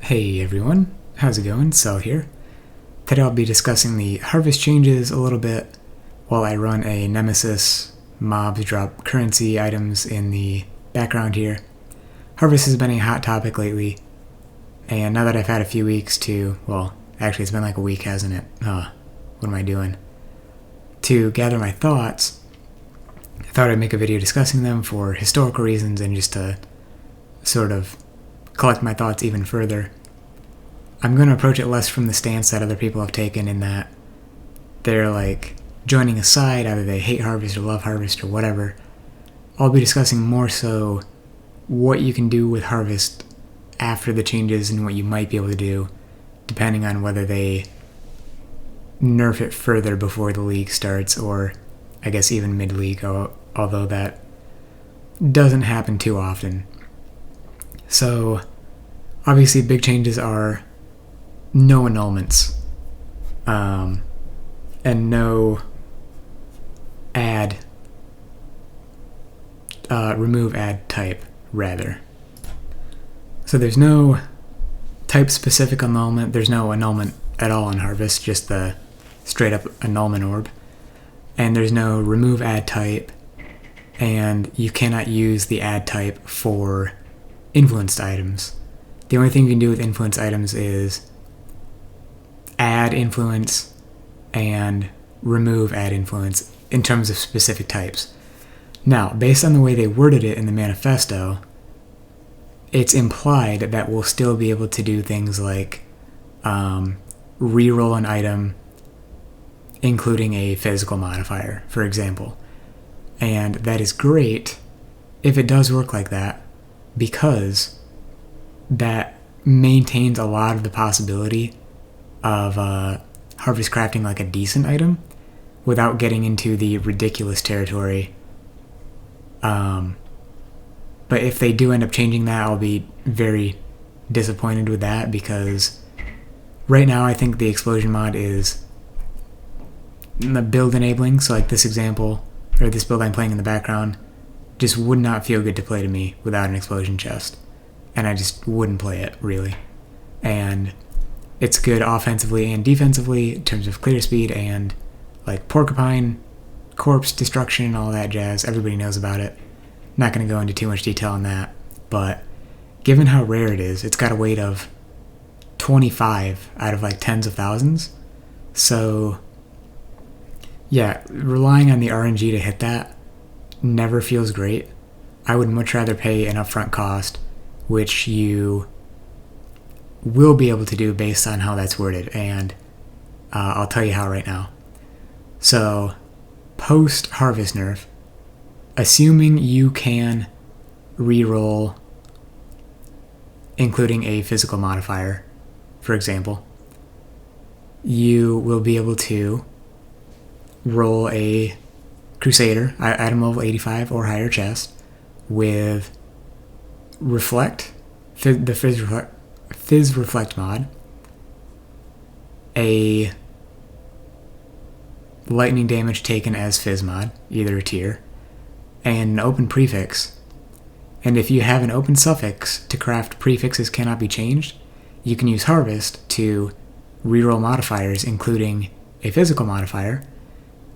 Hey everyone, how's it going? Cell here. Today I'll be discussing the harvest changes a little bit while I run a Nemesis mobs drop currency items in the background here. Harvest has been a hot topic lately, and now that I've had a few weeks actually it's been like a week, hasn't it? What am I doing? To gather my thoughts, I thought I'd make a video discussing them for historical reasons and just to sort of collect my thoughts even further. I'm going to approach it less from the stance that other people have taken in that they're like joining a side, either they hate harvest or love harvest or whatever. I'll be discussing more so what you can do with harvest after the changes and what you might be able to do depending on whether they nerf it further before the league starts, or I guess even mid-league, although that doesn't happen too often. So obviously big changes are no annulments, and no remove add type, rather. So there's no type specific annulment, there's no annulment at all in Harvest, just the straight up annulment orb, and there's no remove add type, and you cannot use the add type for influenced items. The only thing you can do with influenced items is add influence and remove add influence in terms of specific types. Now, based on the way they worded it in the manifesto, it's implied that we'll still be able to do things like reroll an item, including a physical modifier, for example. And that is great if it does work like that, because that maintains a lot of the possibility of harvest crafting like a decent item without getting into the ridiculous territory. But if they do end up changing that, I'll be very disappointed with that, because right now I think the explosion mod is the build enabling. So like this example, or this build I'm playing in the background, just would not feel good to play to me without an explosion chest, and I just wouldn't play it really. And it's good offensively and defensively in terms of clear speed and like porcupine corpse destruction and all that jazz. Everybody knows about it. Not going to go into too much detail on that, but given how rare it is, it's got a weight of 25 out of like tens of thousands. So yeah, relying on the RNG to hit that never feels great. I would much rather pay an upfront cost, which you will be able to do based on how that's worded, and I'll tell you how right now. So post harvest nerf, assuming you can reroll including a physical modifier, for example, you will be able to roll a Crusader, item level 85 or higher chest, with Reflect, the Fizz Reflect mod, a lightning damage taken as Fizz mod, either a tier, and an open prefix. And if you have an open suffix to craft prefixes cannot be changed, you can use Harvest to reroll modifiers, including a physical modifier.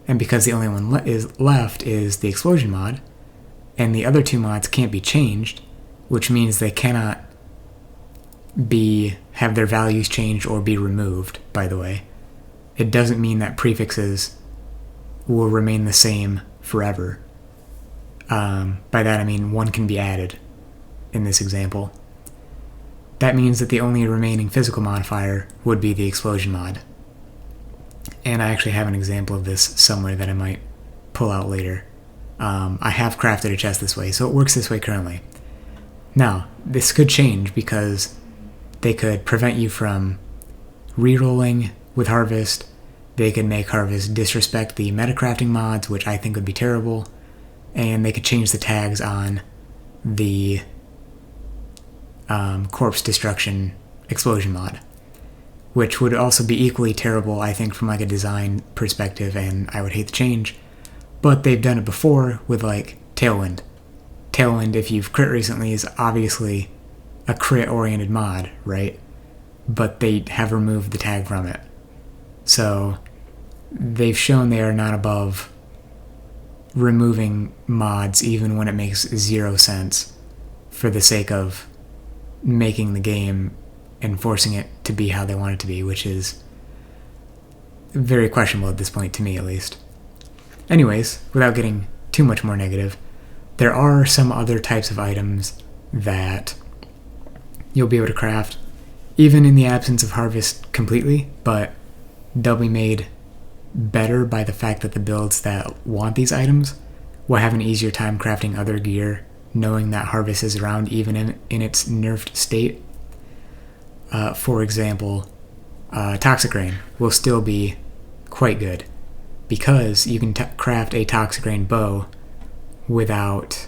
And because the only one left is the explosion mod, and the other two mods can't be changed, which means they cannot have their values changed or be removed, by the way. It doesn't mean that prefixes will remain the same forever. By that I mean one can be added in this example. That means that the only remaining physical modifier would be the explosion mod. And I actually have an example of this somewhere that I might pull out later. I have crafted a chest this way, so it works this way currently. Now, this could change because they could prevent you from rerolling with Harvest. They could make Harvest disrespect the Metacrafting mods, which I think would be terrible. And they could change the tags on the corpse destruction explosion mod, which would also be equally terrible, I think, from like a design perspective, and I would hate the change. But they've done it before with like Tailwind. Tailwind, if you've crit recently, is obviously a crit-oriented mod, right? but they have removed the tag from it. So they've shown they are not above removing mods even when it makes 0 sense for the sake of making the game and forcing it to be how they want it to be, which is very questionable at this point, to me at least. Anyways, without getting too much more negative, there are some other types of items that you'll be able to craft even in the absence of harvest completely, but they'll be made better by the fact that the builds that want these items will have an easier time crafting other gear, knowing that harvest is around even in its nerfed state. For example, Toxic Rain will still be quite good because you can craft a Toxic Rain bow without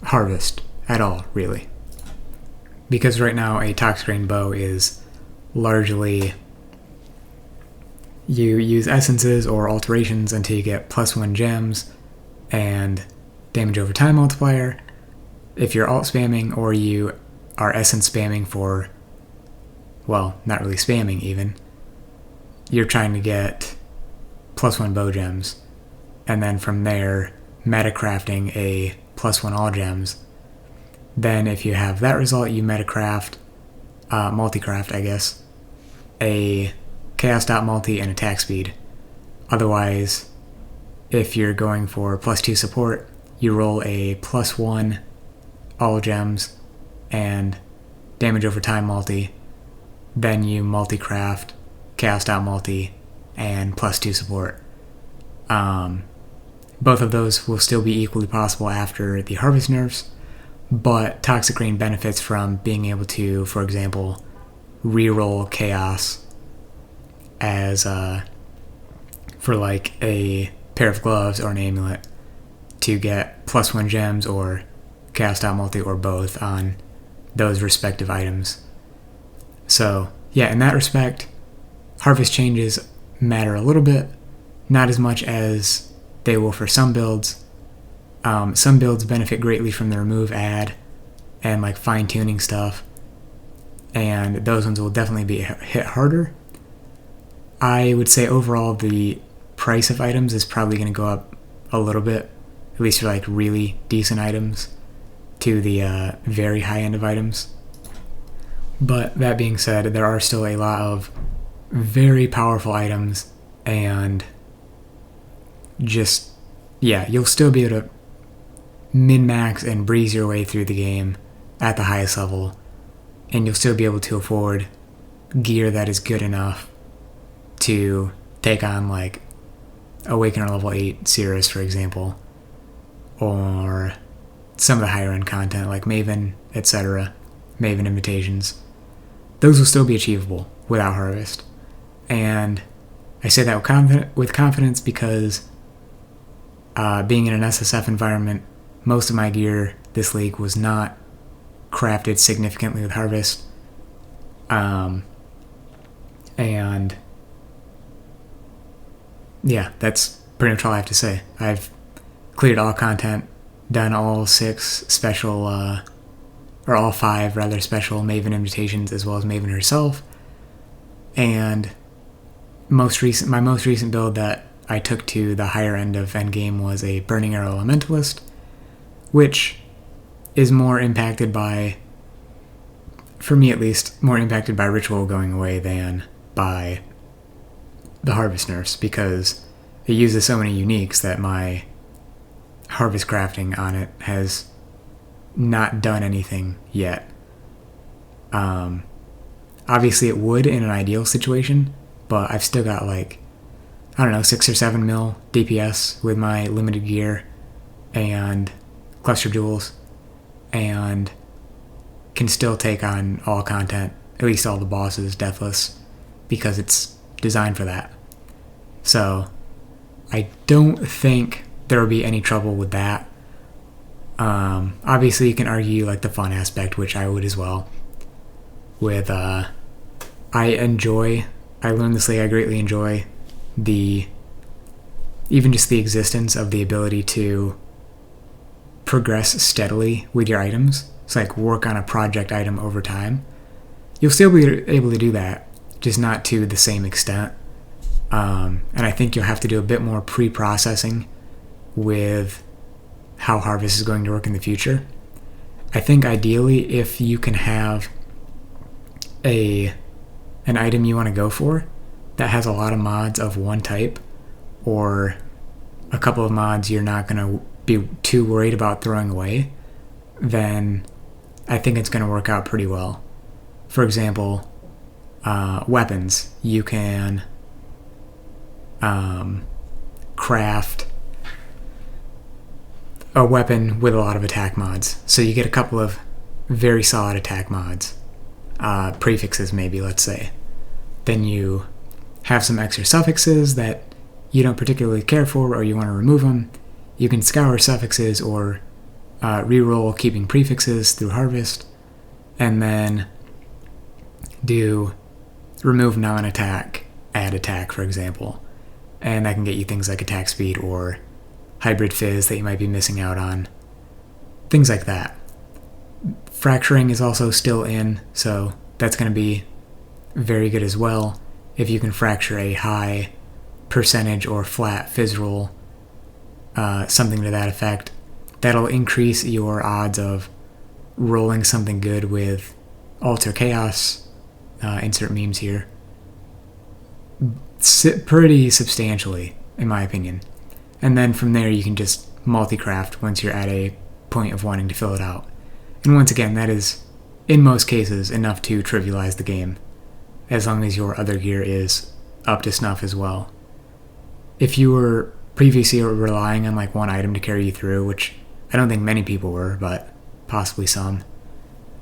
harvest at all, really. Because right now a Toxic Rain bow is largely you use essences or alterations until you get +1 gems and damage over time multiplier. If you're alt spamming or you are essence spamming for, well, not really spamming even, you're trying to get +1 bow gems, and then from there metacrafting a +1 all gems. Then if you have that result, you metacraft, multicraft I guess, a chaos dot multi and attack speed. Otherwise, if you're going for +2 support, you roll a +1 all gems and damage over time multi, then you multicraft chaos dot multi and +2 support. Both of those will still be equally possible after the harvest nerfs, but Toxic Rain benefits from being able to, for example, reroll chaos as for like a pair of gloves or an amulet to get +1 gems or chaos dot multi or both on those respective items. So yeah, in that respect, harvest changes matter a little bit, not as much as they will for some builds. Some builds benefit greatly from the remove add and like fine-tuning stuff, and those ones will definitely be hit harder. I would say overall the price of items is probably going to go up a little bit, at least for like really decent items to the very high end of items. But that being said, there are still a lot of very powerful items, and just, yeah, you'll still be able to min-max and breeze your way through the game at the highest level, and you'll still be able to afford gear that is good enough to take on like Awakener level 8 Cirrus, for example, or some of the higher end content like Maven, etc., Maven invitations. Those will still be achievable without harvest, and I say that with confidence because being in an SSF environment, most of my gear this league was not crafted significantly with harvest, and yeah, that's pretty much all I have to say. I've cleared all content, done all 6 special, or all 5 rather special Maven invitations, as well as Maven herself, and my most recent build that I took to the higher end of endgame was a Burning Arrow Elementalist, which is more impacted by, for me at least, more impacted by Ritual going away than by the Harvest nerfs, because it uses so many uniques that my harvest crafting on it has not done anything yet. Obviously it would in an ideal situation, but I've still got like, I don't know, 6 or 7 mil DPS with my limited gear and cluster jewels, and can still take on all content, at least all the bosses, deathless, because it's designed for that. So I don't think there will be any trouble with that. Obviously you can argue like the fun aspect, which I would as well, with I learned this league, I greatly enjoy even just the existence of the ability to progress steadily with your items. It's like work on a project item over time. you'll still be able to do that, just not to the same extent. And I think you'll have to do a bit more pre-processing with how Harvest is going to work in the future. I think ideally, if you can have an item you want to go for that has a lot of mods of one type, or a couple of mods you're not going to be too worried about throwing away, then I think it's going to work out pretty well. For example, weapons. You can craft a weapon with a lot of attack mods. So you get a couple of very solid attack mods, prefixes maybe, let's say. Then you have some extra suffixes that you don't particularly care for or you want to remove them. You can scour suffixes or reroll keeping prefixes through Harvest, and then do remove non-attack, add attack, for example. And that can get you things like attack speed or hybrid fizz that you might be missing out on. Things like that. Fracturing is also still in, so that's going to be very good as well. If you can fracture a high percentage or flat fizz roll, something to that effect, that'll increase your odds of rolling something good with Alter Chaos, insert memes here, pretty substantially, in my opinion. And then from there you can just multi-craft once you're at a point of wanting to fill it out. And once again, that is, in most cases, enough to trivialize the game, as long as your other gear is up to snuff as well. If you were previously relying on like one item to carry you through, which I don't think many people were, but possibly some,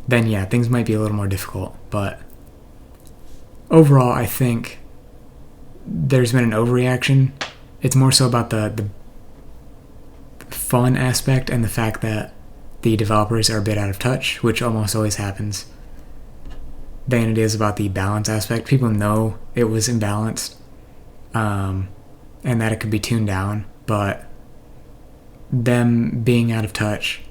then yeah, things might be a little more difficult. But overall, I think there's been an overreaction. It's more so about the fun aspect and the fact that the developers are a bit out of touch, which almost always happens, than it is about the balance aspect. People know it was imbalanced, and that it could be tuned down, but them being out of touch,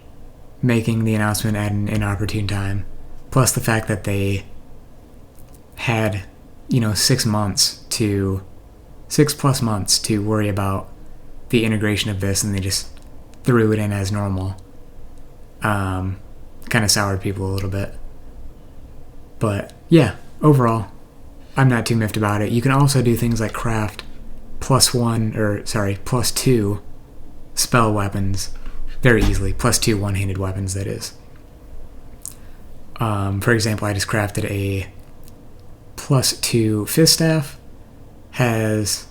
making the announcement at an inopportune time, plus the fact that they had 6 plus months to worry about the integration of this, and they just threw it in as normal, kind of soured people a little bit. But yeah, overall, I'm not too miffed about it. You can also do things like craft plus 2 spell weapons very easily, plus 2 one-handed weapons, that is. For example, I just crafted a plus 2 fizz staff. Has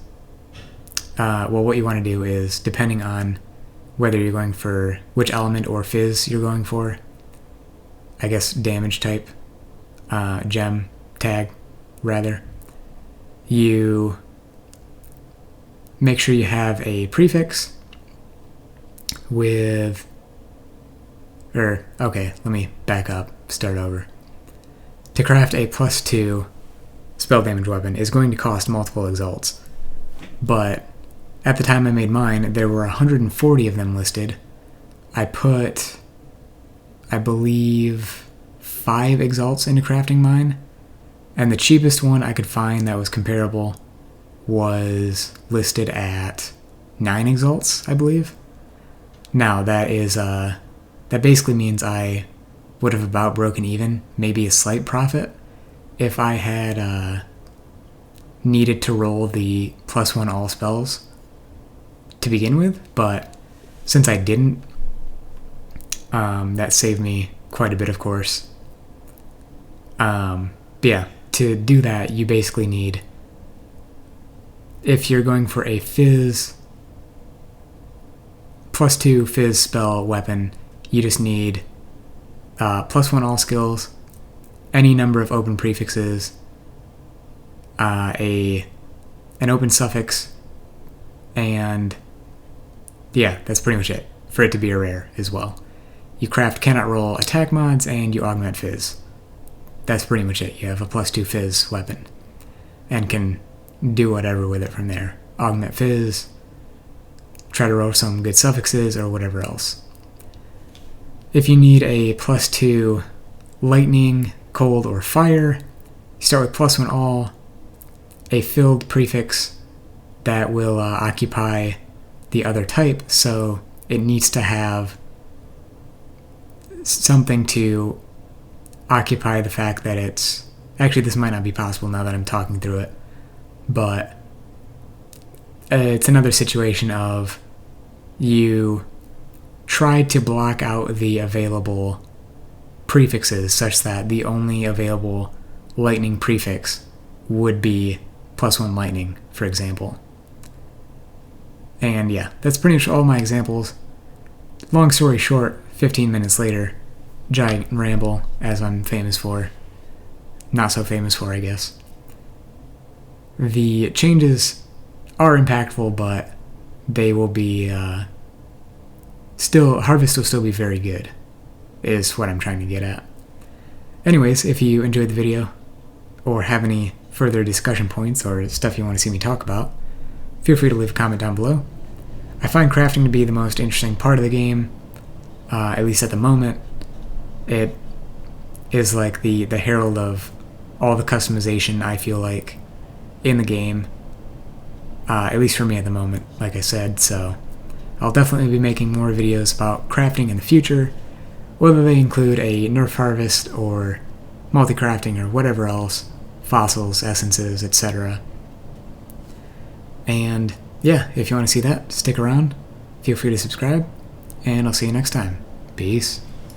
what you want to do is, depending on whether you're going for which element or fizz you're going for, I guess damage type, gem tag rather, you make sure you have a prefix with, let me back up, start over. To craft a plus 2 spell damage weapon is going to cost multiple exalts, but at the time I made mine, there were 140 of them listed. I put, I believe, 5 exalts into crafting mine, and the cheapest one I could find that was comparable was listed at 9 exalts, I believe. Now that is that basically means I would have about broken even, maybe a slight profit, if I had needed to roll the plus 1 all spells to begin with, but since I didn't, that saved me quite a bit, of course. But yeah, to do that, you basically need, if you're going for a fizz, plus 2 fizz spell weapon, you just need plus 1 all skills, any number of open prefixes, an open suffix, and yeah, that's pretty much it, for it to be a rare as well. You craft cannot roll attack mods, and you augment fizz. That's pretty much it. You have a plus 2 fizz weapon, and can do whatever with it from there. Augment fizz, try to roll some good suffixes, or whatever else. If you need a plus 2 lightning, cold, or fire. You start with +1 all, a filled prefix that will occupy the other type, so it needs to have something to occupy the fact that it's... Actually, this might not be possible now that I'm talking through it, but it's another situation of you try to block out the available prefixes such that the only available lightning prefix would be +1 lightning, for example. And yeah, that's pretty much all my examples. Long story short, 15 minutes later, giant ramble, as I'm famous for. Not so famous for, I guess. The changes are impactful, but they will be Harvest will still be very good, is what I'm trying to get at. Anyways, if you enjoyed the video, or have any further discussion points or stuff you want to see me talk about, feel free to leave a comment down below. I find crafting to be the most interesting part of the game, at least at the moment. It is like the herald of all the customization I feel like in the game, at least for me at the moment, like I said. So I'll definitely be making more videos about crafting in the future, whether they include a nerf harvest or multi-crafting or whatever else, fossils, essences, etc. And yeah, if you want to see that, stick around, feel free to subscribe, and I'll see you next time. Peace.